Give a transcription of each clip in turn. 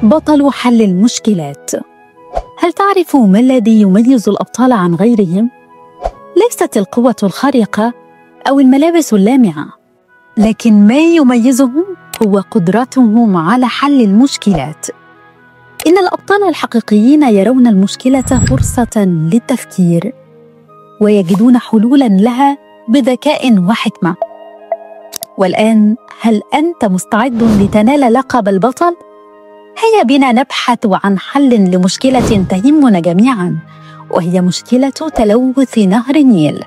بطل حل المشكلات. هل تعرف ما الذي يميز الأبطال عن غيرهم؟ ليست القوة الخارقة أو الملابس اللامعة، لكن ما يميزهم هو قدرتهم على حل المشكلات. إن الأبطال الحقيقيين يرون المشكلة فرصة للتفكير ويجدون حلولاً لها بذكاء وحكمة. والآن، هل أنت مستعد لتنال لقب البطل؟ هيا بنا نبحث عن حل لمشكلة تهمنا جميعاً، وهي مشكلة تلوث نهر النيل.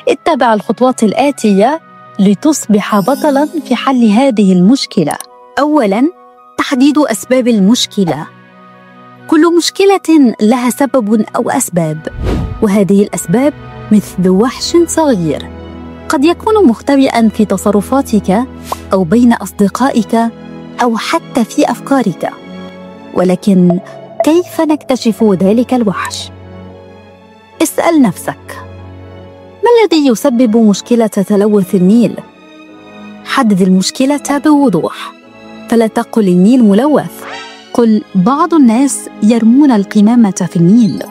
اتبع الخطوات الآتية لتصبح بطلاً في حل هذه المشكلة. أولاً، تحديد أسباب المشكلة. كل مشكلة لها سبب أو أسباب، وهذه الأسباب مثل وحش صغير قد يكون مختبئاً في تصرفاتك أو بين أصدقائك أو حتى في أفكارك. ولكن كيف نكتشف ذلك الوحش؟ اسأل نفسك: ما الذي يسبب مشكلة تلوث النيل؟ حدد المشكلة بوضوح، فلا تقل النيل ملوث، قل بعض الناس يرمون القمامة في النيل.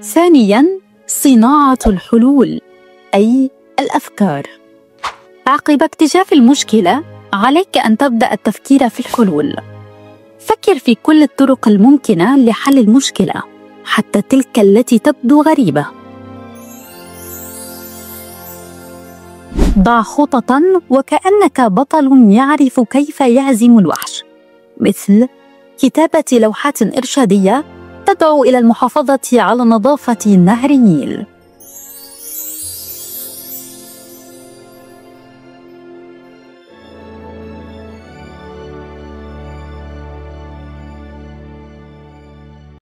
ثانياً، صناعة الحلول، أي الأفكار. عقب اكتشاف المشكلة، عليك أن تبدأ التفكير في الحلول. فكر في كل الطرق الممكنة لحل المشكلة، حتى تلك التي تبدو غريبة. ضع خططاً وكأنك بطل يعرف كيف يهزم الوحش، مثل كتابة لوحات إرشادية تدعو إلى المحافظة على نظافة نهر النيل.